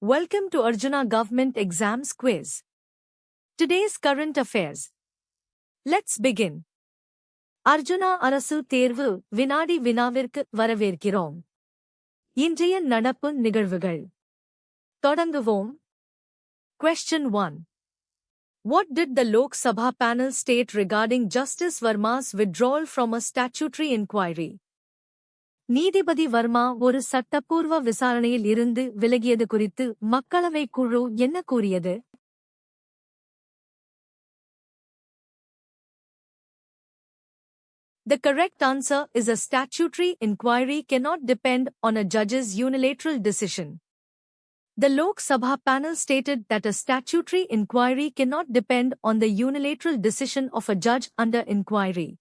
Welcome to Arjuna Government Exams Quiz. Today's current affairs. Let's begin. Arjuna அரசு தேர்வு வினாடி வினாவிற்கு வரவேற்கிறோம். இன்றைய நடப்பு நிகழ்வுகள். தொடங்குவோம். Question 1. What did the Lok Sabha panel state regarding Justice Verma's withdrawal from a statutory inquiry? நீதிபதி வர்மா ஒரு சட்டப்பூர்வ விசாரணையில் இருந்து விலகியது குறித்து மக்களவைக் குழு என்ன கூறியது? The correct answer is a statutory inquiry cannot depend on a judge's unilateral decision. The Lok Sabha panel stated that a statutory inquiry cannot depend on the unilateral decision of a judge under inquiry.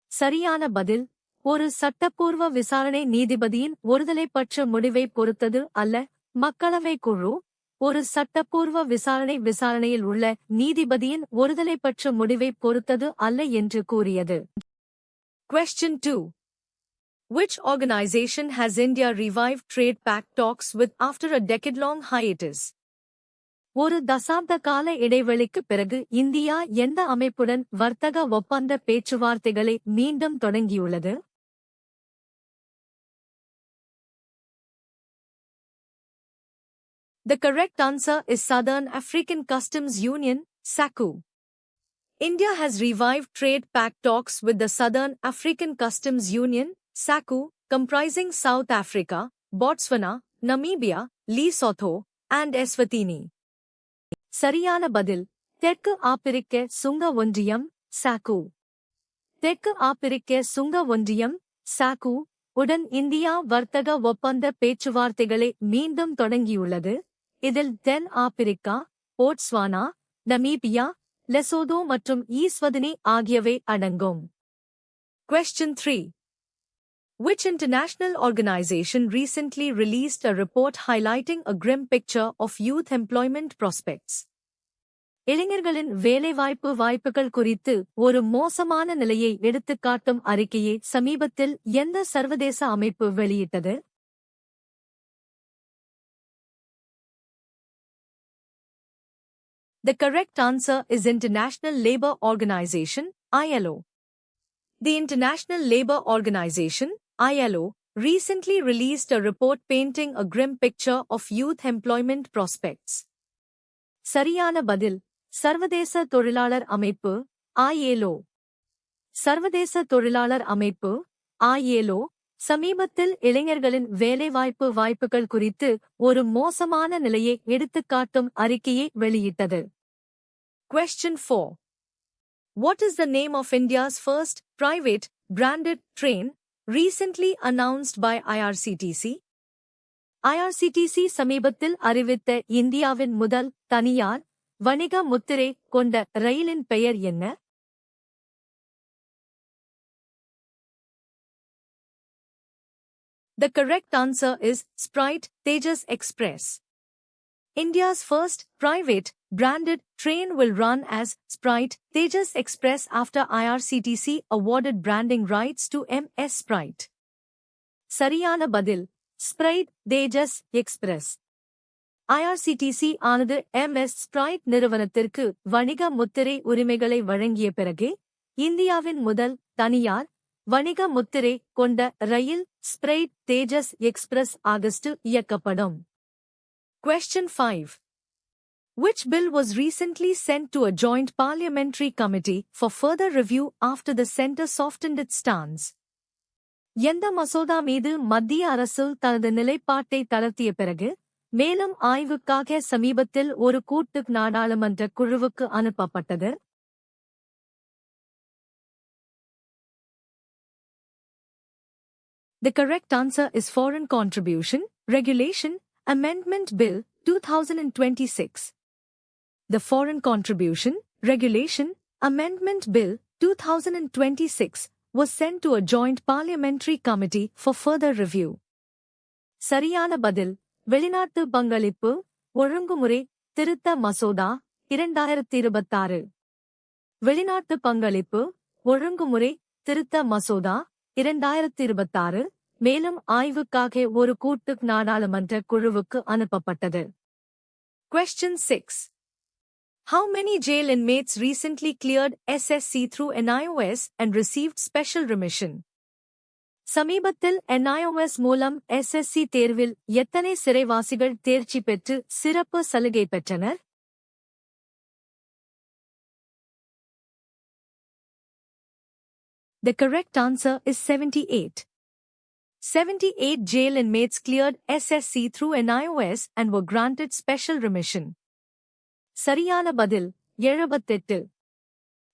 சரியான பதில் ஒரு சட்டப்பூர்வ விசாரணை நீதிபதியின் ஒருதலைப்பட்ச முடிவை பொறுத்தது அல்ல. மக்களவை குழு ஒரு சட்டப்பூர்வ விசாரணையில் உள்ள நீதிபதியின் ஒருதலைப்பட்ச முடிவை பொறுத்தது அல்ல என்று கூறியது. Question 2. Which organization has India revived trade pact talks with after a decade-long hiatus? ஒரு தசாப்த கால இடைவெளிக்குப் பிறகு இந்தியா எந்த அமைப்புடன் வர்த்தக ஒப்பந்த பேச்சுவார்த்தைகளை மீண்டும் தொடங்கியுள்ளது? The correct answer is Southern African Customs Union, SACU. India has revived trade pact talks with the Southern African Customs Union, SACU, comprising South Africa, Botswana, Namibia, Lesotho, and Eswatini. சரியான பதில் தெற்கு ஆப்பிரிக்க சுங்க ஒன்றியம், SACU. தெற்கு ஆப்பிரிக்க சுங்க ஒன்றியம், SACU, உடன் இந்தியா வர்த்தக ஒப்பந்த பேச்சுவார்த்தைகளை மீண்டும் தொடங்கியுள்ளது. இதில் தென் ஆப்பிரிக்கா, போட்ஸ்வானா, நமீபியா, லெசோதோ மற்றும் ஈஸ்வதினி ஆகியவை அடங்கும். Question 3. Which international organization recently released a report highlighting a grim picture of youth employment prospects? இளைஞர்களின் வேலைவாய்ப்பு வாய்ப்புகள் குறித்து ஒரு மோசமான நிலையை எடுத்துக்காட்டும் அறிக்கையை சமீபத்தில் எந்த சர்வதேச அமைப்பு வெளியிட்டது? The correct answer is International Labour Organization, ILO. The International Labour Organization, ILO, recently released a report painting a grim picture of youth employment prospects. சரியான பதில் சர்வதேச தொழிலாளர் அமைப்பு, ILO. சர்வதேச தொழிலாளர் அமைப்பு, ILO, சமீபத்தில் இளைஞர்களின் வேலைவாய்ப்பு வாய்ப்புகள் குறித்து ஒரு மோசமான நிலையை எடுத்துக்காட்டும் அறிக்கையை வெளியிட்டது. Question 4. What is the name of India's first private branded train recently announced by IRCTC? IRCTC சமீபத்தில் அறிவித்த இந்தியாவின் முதல் தனியார் வணிக முத்திரை கொண்ட ரயிலின் பெயர் என்ன? The correct answer is Sprite Tejas Express. India's first private branded train will run as Sprite Tejas Express after IRCTC awarded branding rights to MS Sprite. சரியான பதில் Sprite Tejas Express. IRCTC ஆனது MS Sprite நிறுவனத்திற்கு வணிக முத்திரை உரிமைகளை வழங்கிய பிறகு இந்தியாவின் முதல் தனியார் வணிக முத்திரை கொண்ட ரயில் ஸ்பிரைட் தேஜஸ் எக்ஸ்பிரஸ் ஆகஸ்ட் இயக்கப்படும். Question 5. Which bill was recently sent to a joint parliamentary committee for further review after the centre softened its stance? எந்த மசோதா மீது மத்திய அரசு தனது நிலைப்பாட்டை தளர்த்திய பிறகு மேலும் ஆய்வுக்காக சமீபத்தில் ஒரு கூட்டு நாடாளுமன்ற குழுவுக்கு அனுப்பப்பட்டது? The correct answer is Foreign Contribution Regulation Amendment Bill 2026. The Foreign Contribution Regulation Amendment Bill 2026 was sent to a joint parliamentary committee for further review. சரியான பதில் வெளிநாட்டு பங்களிப்பு ஒழுங்குமுறை திருத்த மசோதா 2026. வெளிநாட்டு பங்களிப்பு ஒழுங்குமுறை திருத்த மசோதா 2026 மேலும் ஆய்வுக்காக ஒரு கூட்டு நாடாளுமன்ற குழுவுக்கு அனுப்பப்பட்டது. Question 6. How many jail inmates recently cleared SSC through NIOS and received special remission? சமீபத்தில் NIOS மூலம் SSC தேர்வில் எத்தனை சிறைவாசிகள் தேர்ச்சி பெற்று சிறப்பு சலுகை பெற்றனர்? The correct answer is 78. 78 jail inmates cleared SSC through NIOS and were granted special remission. சரியான பதில் 78.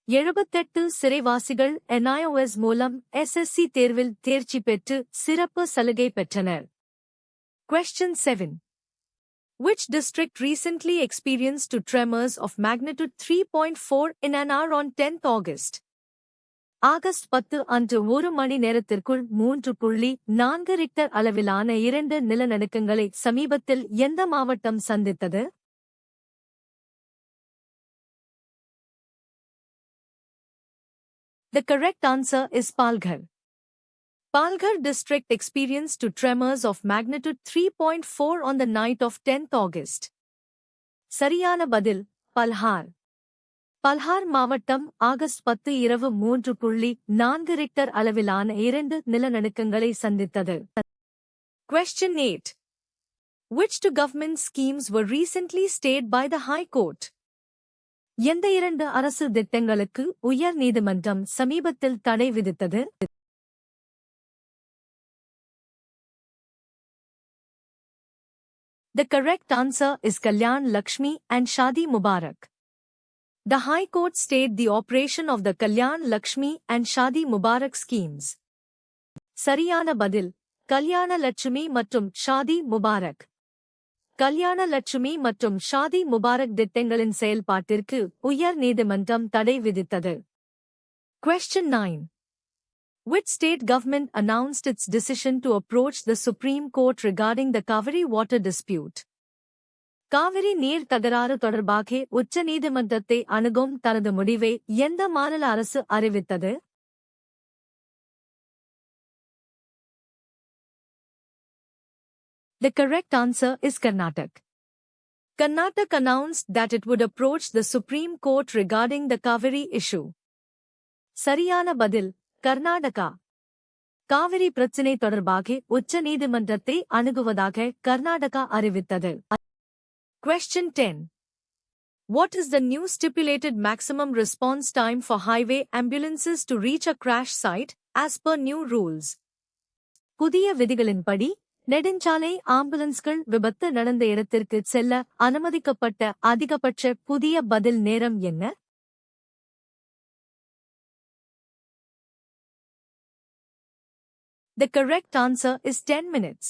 78 சிறைவாசிகள் NIOS மூலம் SSC தேர்வில் தேர்ச்சி பெற்று சிறப்பு சலுகை பெற்றனர். Question 7. Which district recently experienced two tremors of magnitude 3.4 in an hour on 10th August? August 10 அன்று ஒரு மணி நேரத்திற்குள் 3.4 ரிக்டர் அளவிலான 2 நிலநடுக்கங்களை சமீபத்தில் எந்த மாவட்டம் சந்தித்தது? The correct answer is Palghar. Palghar district experienced two tremors of magnitude 3.4 on the night of 10th August. சரியான பதில் பல்ஹார். பல்ஹார் மாவட்டம் ஆகஸ்ட் 10 இரவு 3.4 ரிக்டர் அளவிலான 2 நிலநடுக்கங்களை சந்தித்தது. Question 8. Which two government schemes were recently stayed by the High Court? எந்த 2 அரசு திட்டங்களுக்கு உயர் நீதிமன்றம் சமீபத்தில் தடை விதித்தது? The correct answer is Kalyan Lakshmi and Shadi Mubarak. The High Court stayed the operation of the Kalyan Lakshmi and Shadi Mubarak schemes. சரியான பதில் கல்யாண லட்சுமி மற்றும் ஷாதி முபாரக். கல்யாண லட்சுமி மற்றும் ஷாதி முபாரக் திட்டங்களின் செயல்பாட்டிற்கு உயர் நீதிமன்றம் தடை விதித்தது. Question 9. Which state government announced its decision to approach the Supreme Court regarding the Kaveri water dispute? Kaveri நீர் தகராறு தொடர்பாக உச்ச நீதிமன்றத்தை அணுகும் தனது முடிவை எந்த மாநில அரசு அறிவித்தது? The correct answer is Karnataka. Karnataka announced that it would approach the Supreme Court regarding the Kaveri issue. சரியான பதில் கர்நாடகா. காவிரி பிரச்சினை தொடர்பாக உச்ச நீதிமன்றத்தை அணுகுவதாக கர்நாடகா அறிவித்தது. Question 10. What is the new stipulated maximum response time for highway ambulances to reach a crash site, as per new rules? புதிய விதிகளின்படி நெடுஞ்சாலை ஆம்புலன்ஸ்கள் விபத்து நடந்த இடத்திற்கு செல்ல அனுமதிக்கப்பட்ட அதிகபட்ச புதிய பதில் நேரம் என்ன? The correct answer is 10 minutes.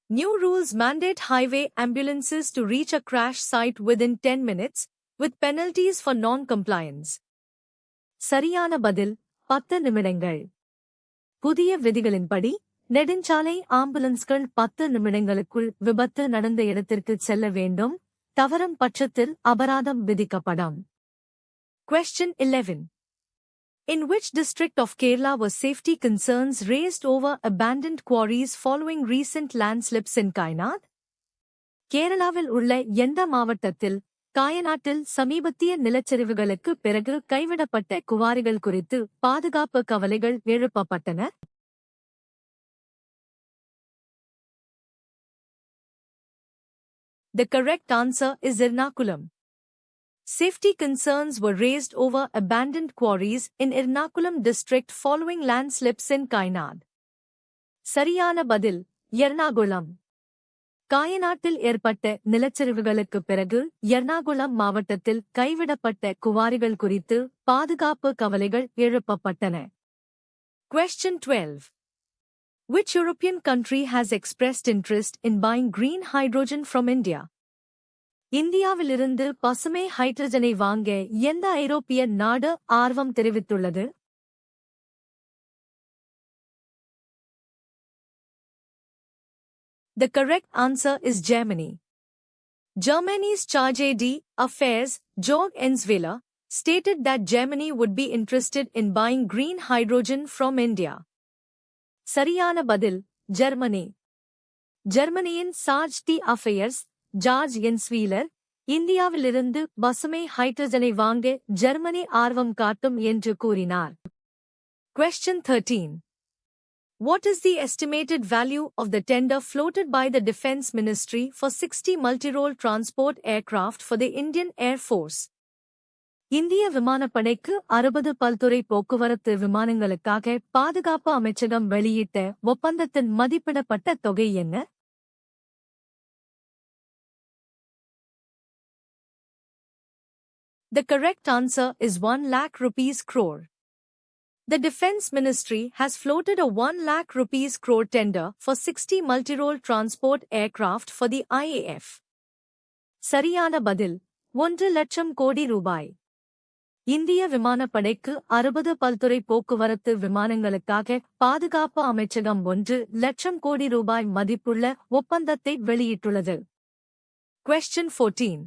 New rules mandate highway ambulances to reach a crash site within 10 minutes, with penalties for non-compliance. சரியான பதில் 10 நிமிடங்கள். புதிய விதிகளின்படி நெடுஞ்சாலை ஆம்புலன்ஸ்கள் 10 நிமிடங்களுக்குள் விபத்து நடந்த இடத்திற்கு செல்ல வேண்டும், தவறும் பட்சத்தில் அபராதம் விதிக்கப்படும். Question 11. In which district of Kerala were safety concerns raised over abandoned quarries following recent landslips in Kayanad? கேரளாவில் உள்ள எந்த மாவட்டத்தில் காயநாட்டில் சமீபத்திய நிலச்சரிவுகளுக்கு பிறகு கைவிடப்பட்ட குவாரிகள் குறித்து பாதுகாப்பு கவலைகள் எழுப்பப்பட்டன? The correct answer is Ernakulam. Safety concerns were raised over abandoned quarries in Ernakulam district following landslips in Kayanad. சரியான பதில் எர்ணாகுளம். காயநாட்டில் ஏற்பட்ட நிலச்சரிவுகளுக்கு பிறகு எர்ணாகுளம் மாவட்டத்தில் கைவிடப்பட்ட குவாரிகள் குறித்து பாதுகாப்பு கவலைகள் எழுப்பப்பட்டன. Question 12. Which European country has expressed interest in buying green hydrogen from India? இந்தியாவிலிருந்து பசுமை ஹைட்ரஜனை வாங்க எந்த ஐரோப்பிய நாடு ஆர்வம் தெரிவித்துள்ளது? The correct answer is Germany. Germany's Charge d'Affaires, Georg Ensweiler, stated that Germany would be interested in buying green hydrogen from India. சரியான பதில் ஜெர்மனி. ஜெர்மனியின் சார்ஜ் தி அஃபேயர்ஸ் ஜார்ஜ் என்ஸ்வீலர் இந்தியாவிலிருந்து பசுமை ஹைட்ரஜனை வாங்க ஜெர்மனி ஆர்வம் காட்டும் என்று கூறினார். Question 13. What is the estimated value of the tender floated by the Defence Ministry for 60 multi-role transport aircraft for the Indian Air Force? இந்திய விமானப்படைக்கு 60 பல்துறை போக்குவரத்து விமானங்களுக்காக பாதுகாப்பு அமைச்சகம் வெளியிட்ட ஒப்பந்தத்தின் மதிப்பிடப்பட்ட தொகை என்ன? The correct answer is 1 lakh rupees crore. The Defence Ministry has floated a 1 lakh rupees crore tender for 60 multi-role transport aircraft for the IAF. சரியான பதில் 1 லட்சம் கோடி ரூபாய். இந்திய விமானப்படைக்கு 60 பல்துறை போக்குவரத்து விமானங்களுக்காக பாதுகாப்பு அமைச்சகம் 1 லட்சம் கோடி ரூபாய் மதிப்புள்ள ஒப்பந்தத்தை வெளியிட்டுள்ளது. Question 14.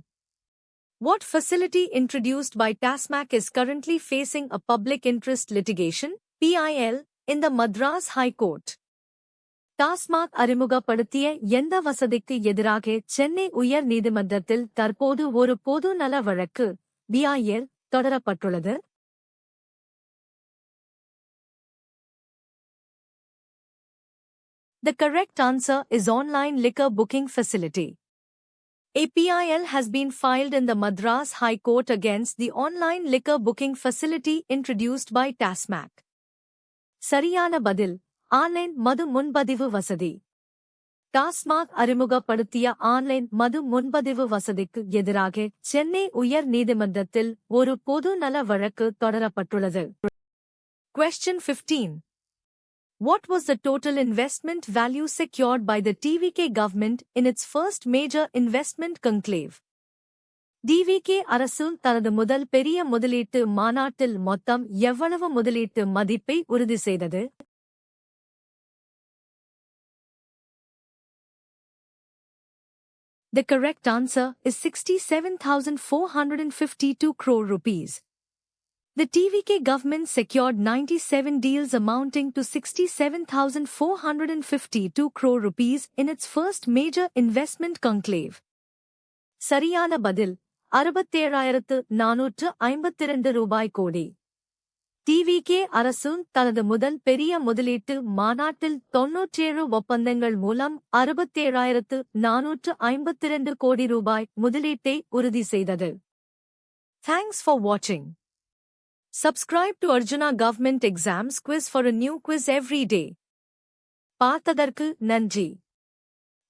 What facility introduced by TASMAC is currently facing a public interest litigation (PIL) in the Madras High Court? TASMAC அறிமுகப்படுத்திய எந்த வசதிக்கு எதிராக சென்னை உயர் நீதிமன்றத்தில் தற்போது ஒரு பொது நல வழக்கு (PIL) தொடரப்பட்டுள்ளது? The correct answer is online liquor booking facility. A PIL has been filed in the Madras High Court against the online liquor booking facility introduced by TASMAC. சரியான பதில் ஆன்லைன் மது முன்பதிவு வசதி. டாஸ்மாக் அறிமுகப்படுத்திய ஆன்லைன் மது முன்பதிவு வசதிக்கு எதிராக சென்னை உயர் நீதிமன்றத்தில் ஒரு பொது நல வழக்கு தொடரப்பட்டுள்ளது. Question 15. What was the total investment value secured by the TVK government in its first major investment conclave? DVK அரசு தனது முதல் பெரிய முதலீட்டு மாநாட்டில் மொத்தம் எவ்வளவு முதலீட்டு மதிப்பை உறுதி செய்தது? The correct answer is 67,452 crore rupees. The TVK government secured 97 deals amounting to 67,452 crore rupees in its first major investment conclave. சரியான பதில் 67,452 ரூபாய் கோடி. TVK அரசு தனது முதல் பெரிய முதலீட்டு மாநாட்டில் 97 ஒப்பந்தங்கள் மூலம் 67,452 கோடி ரூபாய் முதலீட்டை உறுதி செய்தது. Thanks for watching. Subscribe to Arjuna Government Exams Quiz for a new quiz every day. பார்த்ததற்கு நன்றி.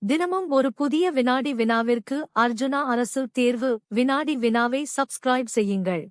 தினமும் ஒரு புதிய வினாடி வினாவிற்கு அர்ஜுனா அரசு தேர்வு வினாடி வினாவை சப்ஸ்கிரைப் செய்யுங்கள்.